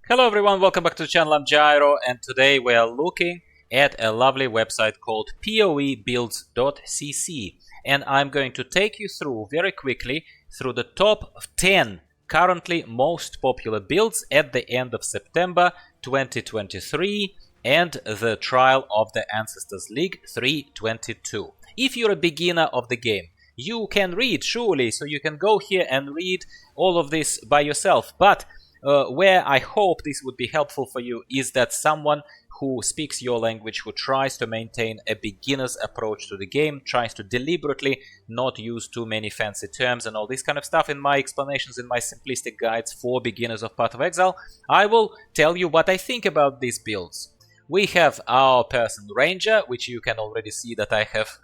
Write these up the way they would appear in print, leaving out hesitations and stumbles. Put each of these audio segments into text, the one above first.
Hello everyone, welcome back to the channel. I'm Gyro, and today we are looking at a lovely website called PoE and I'm going to take you through very quickly through the top 10 currently most popular builds at the end of September 2023 and the trial of the Ancestors League 3.22. If you're a beginner of the game, you can read surely, so you can go here and read all of this by yourself, but where I hope this would be helpful for you is that someone who speaks your language, who tries to maintain a beginner's approach to the game, tries to deliberately not use too many fancy terms and all this kind of stuff in my explanations, in my simplistic guides for beginners of Path of Exile, I will tell you what I think about these builds. We have our person Ranger, which you can already see that I have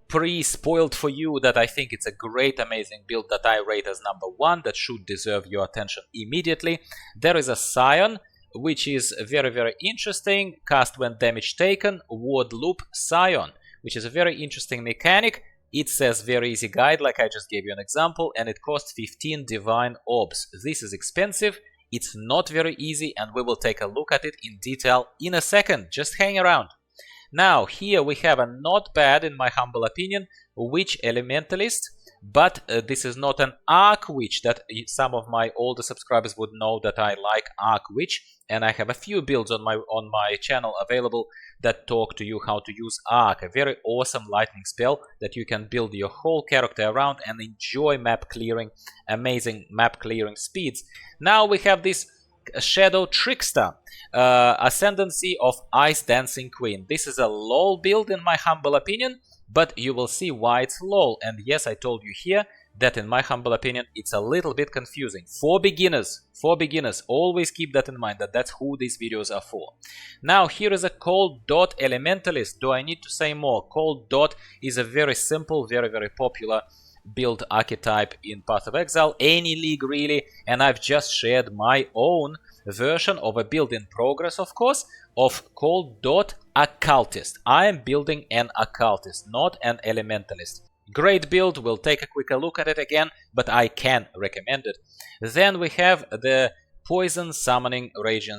pre-spoiled for you, that I think it's a great, amazing build that I rate as number 1, that should deserve your attention immediately. There is a Scion, which is very, very interesting. Cast when damage taken, ward loop Scion, which is a very interesting mechanic. It says very easy guide, like I just gave you an example, and it costs 15 divine orbs. This is expensive, it's not very easy, and we will take a look at it in detail in a second. Just hang around. Now, here we have a not bad, in my humble opinion, Witch Elementalist, but this is not an Arc Witch that some of my older subscribers would know that I like Arc Witch, and I have a few builds on my channel available that talk to you how to use Arc, a very awesome lightning spell that you can build your whole character around and enjoy map clearing, amazing map clearing speeds. Now we have this Shadow Trickster, Ascendancy of Ice Dancing Queen. This is a LOL build in my humble opinion, but you will see why it's LOL. And yes, I told you here that in my humble opinion it's a little bit confusing. For beginners, always keep that in mind, that that's who these videos are for. Now here is a Cold DOT Elementalist. Do I need to say more? Cold DOT is a very simple, very, very popular build archetype in Path of Exile, any league really, and I've just shared my own version of a build in progress, of course, of Cold DOT Occultist. I am building an Occultist, not an Elementalist. Great build, we'll take a quicker look at it again, but I can recommend it. Then we have the Poison Summoning Raging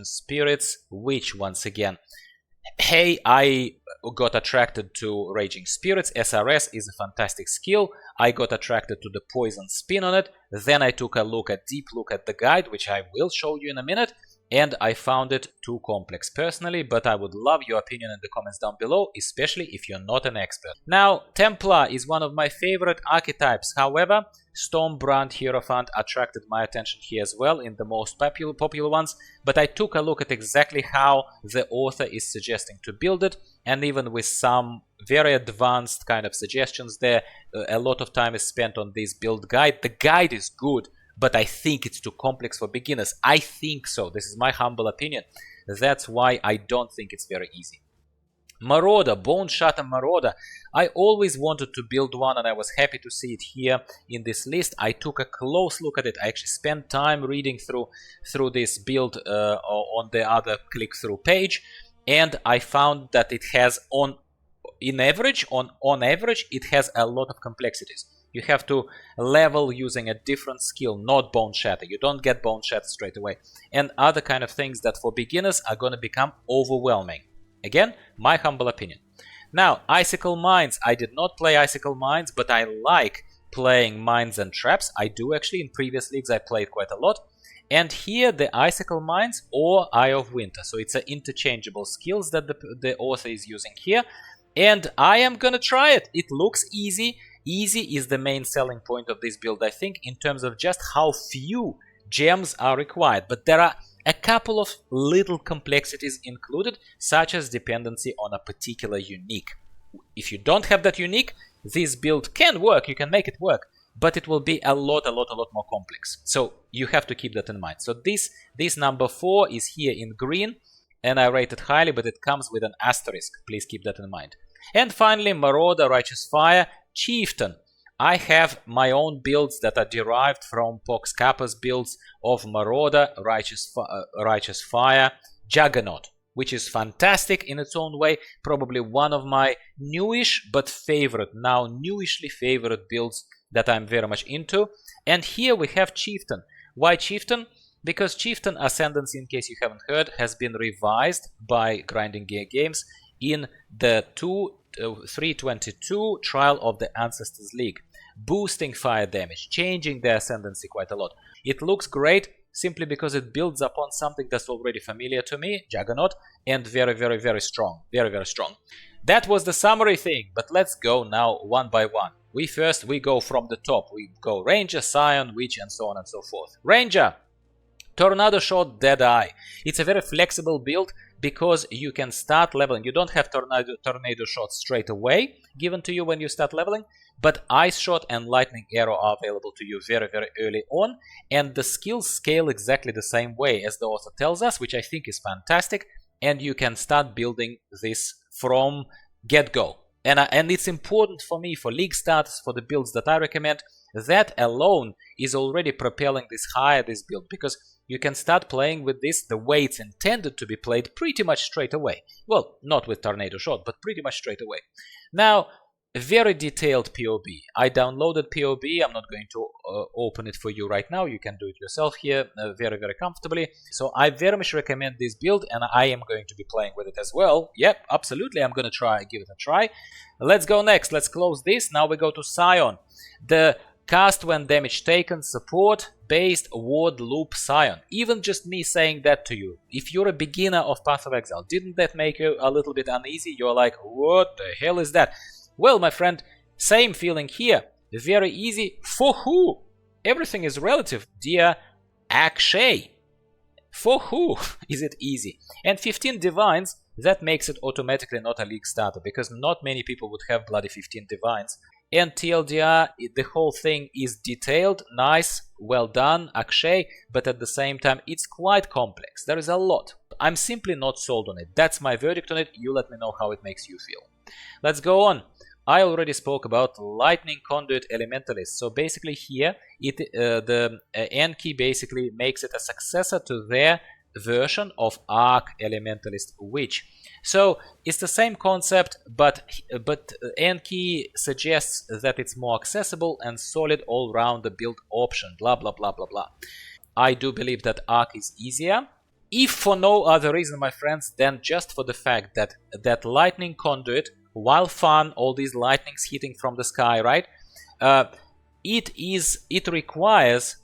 Spirits, which once again, hey, I got attracted to Raging Spirits. SRS is a fantastic skill. I got attracted to the poison spin on it. Then I took a deep look at the guide, which I will show you in a minute, and I found it too complex personally, but I would love your opinion in the comments down below, especially if you're not an expert. Now, Templar is one of my favorite archetypes. However, Stormbrand Hierophant attracted my attention here as well in the most popular ones, but I took a look at exactly how the author is suggesting to build it, and even with some very advanced kind of suggestions there, a lot of time is spent on this build guide. The guide is good, but I think it's too complex for beginners. I think so. This is my humble opinion. That's why I don't think it's very easy. Marauder, Boneshatter Marauder. I always wanted to build one, and I was happy to see it here in this list. I took a close look at it. I actually spent time reading through this build on the other click-through page, and I found that it has on average, it has a lot of complexities. You have to level using a different skill, not Boneshatter. You don't get Boneshatter straight away. And other kind of things that for beginners are going to become overwhelming. Again, my humble opinion. Now, Icicle Mines. I did not play Icicle Mines, but I like playing Mines and Traps. I do actually. In previous leagues I played quite a lot. And here the Icicle Mines or Eye of Winter. So it's an interchangeable skills that the author is using here. And I am gonna try it. It looks easy. Easy is the main selling point of this build, I think, in terms of just how few gems are required. But there are a couple of little complexities included, such as dependency on a particular unique. If you don't have that unique, this build can work, you can make it work, but it will be a lot more complex. So you have to keep that in mind. So this number 4 is here in green, and I rate it highly, but it comes with an asterisk. Please keep that in mind. And finally, Marauder, Righteous Fire, Chieftain. I have my own builds that are derived from Pox Kappa's builds of Marauder, Righteous Fire, Juggernaut, which is fantastic in its own way. Probably one of my newishly favorite builds that I'm very much into. And here we have Chieftain. Why Chieftain? because Chieftain Ascendancy, in case you haven't heard, has been revised by Grinding Gear Games in the 3.22 Trial of the Ancestors League, boosting fire damage, changing the Ascendancy quite a lot. It looks great simply because it builds upon something that's already familiar to me, Juggernaut, and very strong, very strong. That was the summary thing, but let's go now one by one. We go from the top. We go Ranger, Scion, Witch, and so on and so forth. Ranger, Tornado Shot, Deadeye. It's a very flexible build because you can start leveling. You don't have tornado Shot straight away given to you when you start leveling, but Ice Shot and Lightning Arrow are available to you very early on, and the skills scale exactly the same way as the author tells us, which I think is fantastic, and you can start building this from get-go. And it's important for me, for league starters, for the builds that I recommend. That alone is already propelling this build, because you can start playing with this the way it's intended to be played pretty much straight away. Well, not with Tornado Shot, but pretty much straight away. Now, very detailed POB. I downloaded POB. I'm not going to open it for you right now. You can do it yourself here very comfortably. So I very much recommend this build, and I am going to be playing with it as well. Yep, absolutely. I'm going to give it a try. Let's go next. Let's close this. Now we go to Scion. The cast when damage taken support based ward loop Scion. Even just me saying that to you, if you're a beginner of Path of Exile, didn't that make you a little bit uneasy? You're like, what the hell is that? Well, my friend, same feeling here. Very easy. For who? Everything is relative, dear Akshay. For who is it easy? And 15 Divines, that makes it automatically not a league starter, because not many people would have bloody 15 Divines. And TLDR, the whole thing is detailed, nice, well done, Akshay, but at the same time it's quite complex. There is a lot. I'm simply not sold on it. That's my verdict on it. You let me know how it makes you feel. Let's go on. I already spoke about Lightning Conduit Elementalist. So basically here, the N key basically makes it a successor to their version of Arc Elementalist Witch. So it's the same concept, but N key suggests that it's more accessible and solid all-round the build option, blah blah blah blah blah. I do believe that Arc is easier, if for no other reason, my friends, than just for the fact that Lightning Conduit, while fun, all these lightnings hitting from the sky, right? It requires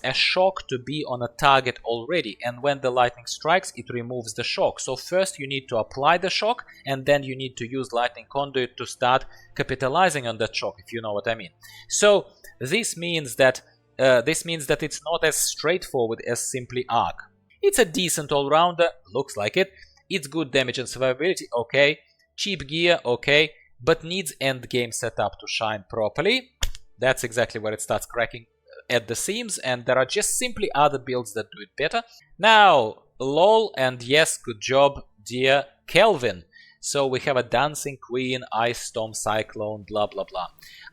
a shock to be on a target already, and when the lightning strikes, it removes the shock. So first you need to apply the shock, and then you need to use Lightning Conduit to start capitalizing on that shock, if you know what I mean. So this means that it's not as straightforward as simply Arc. It's a decent all-rounder, looks like it. It's good damage and survivability, okay. Cheap gear, okay, but needs endgame setup to shine properly. That's exactly where it starts cracking at the seams, and there are just simply other builds that do it better. Now, lol, and yes, good job, dear Kelvin. So we have a Dancing Queen, Icestorm, Cyclone, blah blah blah.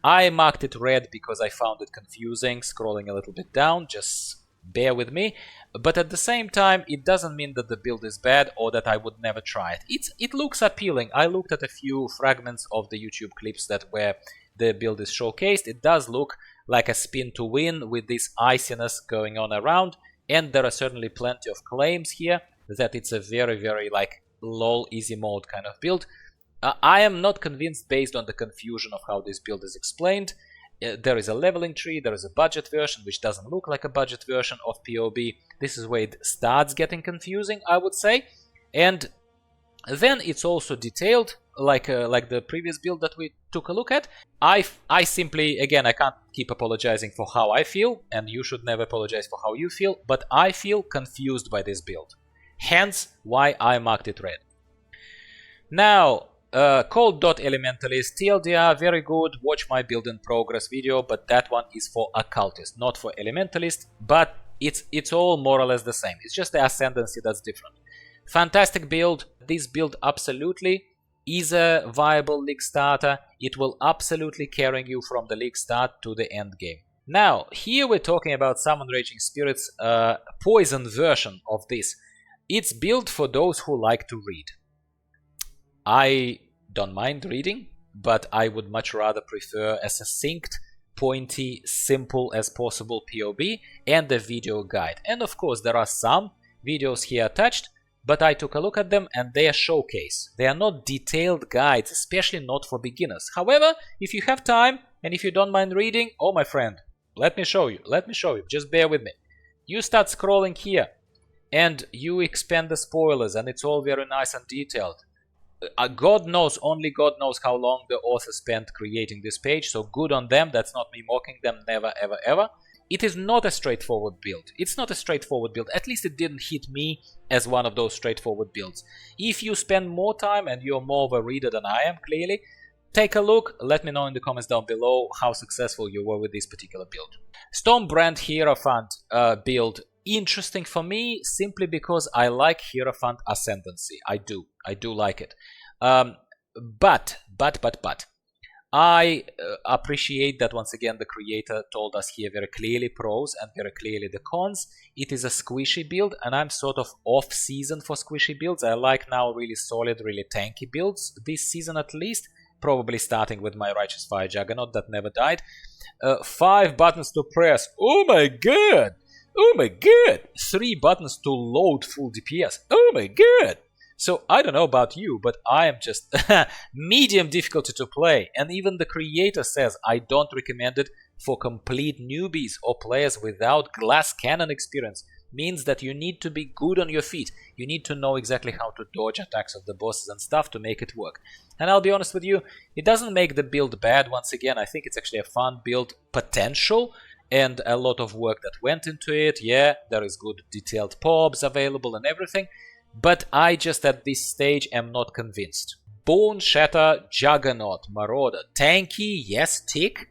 I marked it red because I found it confusing, scrolling a little bit down, just bear with me. But at the same time, it doesn't mean that the build is bad or that I would never try it. It looks appealing. I looked at a few fragments of the YouTube clips where the build is showcased. It does look like a spin to win with this iciness going on around, and there are certainly plenty of claims here that it's a very like lol easy mode kind of build. I am not convinced based on the confusion of how this build is explained. There is a leveling tree, there is a budget version which doesn't look like a budget version of POB. This is where it starts getting confusing, I would say. And then it's also detailed like the previous build that we took a look at. I simply, again, I can't keep apologizing for how I feel, and you should never apologize for how you feel, but I feel confused by this build. Hence why I marked it red. Now, called DOT Elementalist, TLDR, very good, watch my build in progress video, but that one is for Occultist, not for Elementalist, but it's all more or less the same. It's just the Ascendancy that's different. Fantastic build. This build absolutely is a viable league starter. It will absolutely carry you from the league start to the end game. Now, here we're talking about Summon Raging Spirits, poison version of this. It's built for those who like to read. I don't mind reading, but I would much rather prefer a succinct pointy, simple as possible POB and a video guide. And of course there are some videos here attached, but I took a look at them and they are showcase. They are not detailed guides, especially not for beginners. However, if you have time and if you don't mind reading, oh my friend, let me show you, just bear with me. You start scrolling here and you expand the spoilers and it's all very nice and detailed. God knows, only God knows how long the author spent creating this page, so good on them, that's not me mocking them, never ever ever. It is not a straightforward build. It's not a straightforward build. At least it didn't hit me as one of those straightforward builds. If you spend more time and you're more of a reader than I am, clearly, take a look. Let me know in the comments down below how successful you were with this particular build. Storm brand Hierophant build. Interesting for me simply because I like Hierophant Ascendancy. I do like it. But I appreciate that once again the creator told us here very clearly pros and very clearly the cons. It is a squishy build and I'm sort of off season for squishy builds. I like now really solid, really tanky builds this season at least. Probably starting with my Righteous Fire Juggernaut that never died. 5 buttons to press. Oh my god! Oh my god! 3 buttons to load full DPS. Oh my god! So I don't know about you, but I am just medium difficulty to play. And even the creator says I don't recommend it for complete newbies or players without glass cannon experience. Means that you need to be good on your feet. You need to know exactly how to dodge attacks of the bosses and stuff to make it work. And I'll be honest with you, it doesn't make the build bad. Once again, I think it's actually a fun build potential and a lot of work that went into it. Yeah, there is good detailed POBs available and everything. But I just at this stage am not convinced. Boneshatter Juggernaut Marauder. Tanky, yes, tick.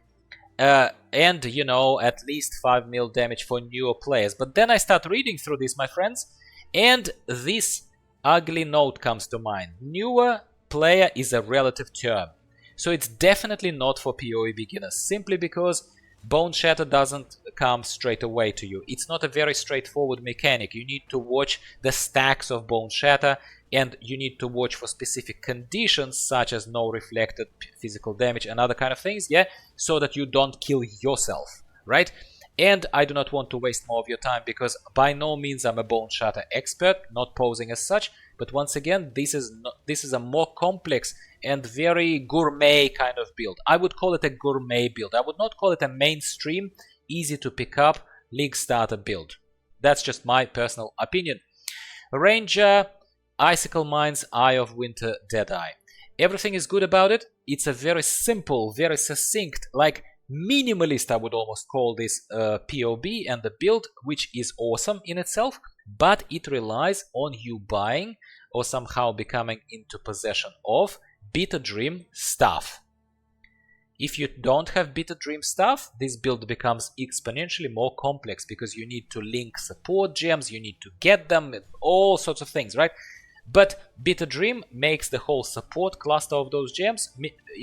And, you know, at least 5 mil damage for newer players. But then I start reading through this, my friends, and this ugly note comes to mind. Newer player is a relative term. So it's definitely not for PoE beginners, simply because Boneshatter doesn't come straight away to you. It's not a very straightforward mechanic. You need to watch the stacks of Boneshatter, and you need to watch for specific conditions such as no reflected physical damage and other kind of things, yeah, so that you don't kill yourself, right? And I do not want to waste more of your time because by no means I'm a Boneshatter expert, not posing as such, but once again, this is a more complex and very gourmet kind of build. I would call it a gourmet build. I would not call it a mainstream, easy to pick up league starter build. That's just my personal opinion. Ranger, Icicle Mines, Eye of Winter, Deadeye. Everything is good about it. It's a very simple, very succinct, like minimalist, I would almost call this POB and the build, which is awesome in itself, but it relies on you buying or somehow becoming into possession of Bitter Dream stuff. If you don't have Bitter Dream stuff, this build becomes exponentially more complex because you need to link support gems, you need to get them, all sorts of things, right? But Bitter Dream makes the whole support cluster of those gems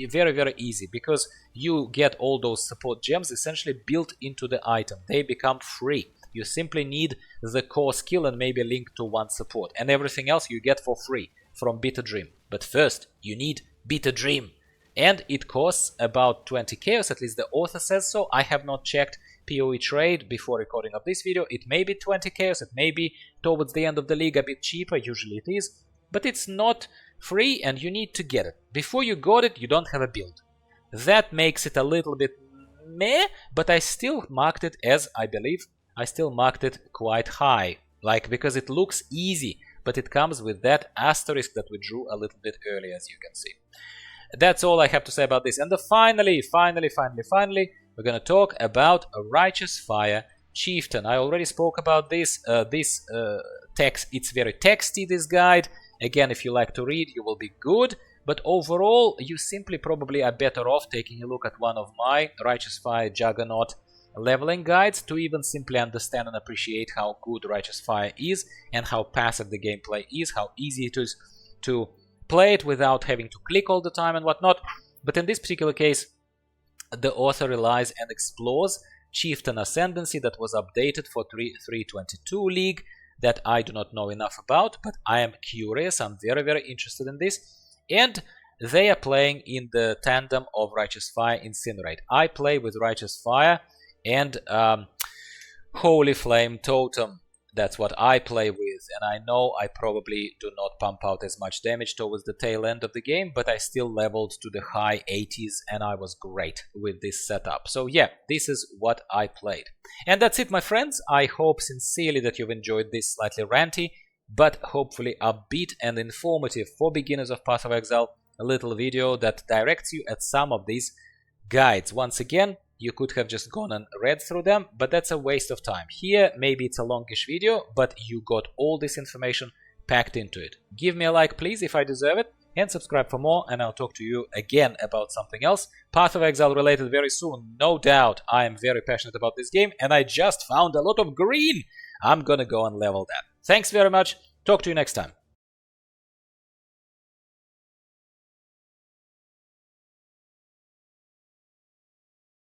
very, very easy because you get all those support gems essentially built into the item. They become free. You simply need the core skill and maybe link to one support, and everything else you get for free from Bitter Dream. But first, you need Bitter Dream. And it costs about 20 chaos, at least the author says so. I have not checked PoE trade before recording of this video. It may be 20 chaos, it may be towards the end of the league a bit cheaper, usually it is. But it's not free and you need to get it. Before you got it, you don't have a build. That makes it a little bit meh, but I still marked it as, I believe, I still marked it quite high. Like, because it looks easy, but it comes with that asterisk that we drew a little bit earlier, as you can see. That's all I have to say about this. And finally, we're going to talk about a Righteous Fire Chieftain. I already spoke about this. Text, it's very texty, this guide. Again, if you like to read, you will be good. But overall, you simply probably are better off taking a look at one of my Righteous Fire Juggernaut leveling guides to even simply understand and appreciate how good Righteous Fire is and how passive the gameplay is, how easy it is to play it without having to click all the time and whatnot. But in this particular case, the author relies and explores Chieftain Ascendancy that was updated for 3.22 League that I do not know enough about, but I am curious, I'm very, very interested in this. And they are playing in the tandem of Righteous Fire, Incinerate. I play with Righteous Fire and Holy Flame Totem. That's what I play with, and I know I probably do not pump out as much damage towards the tail end of the game, but I still leveled to the high 80s and I was great with this setup. So yeah, this is what I played. And that's it, my friends. I hope sincerely that you've enjoyed this slightly ranty, but hopefully upbeat and informative for beginners of Path of Exile, a little video that directs you at some of these guides. Once again, you could have just gone and read through them, but that's a waste of time. Here, maybe it's a longish video, but you got all this information packed into it. Give me a like, please, if I deserve it, and subscribe for more, and I'll talk to you again about something else, Path of Exile related very soon, no doubt. I am very passionate about this game, and I just found a lot of green. I'm gonna go and level that. Thanks very much. Talk to you next time.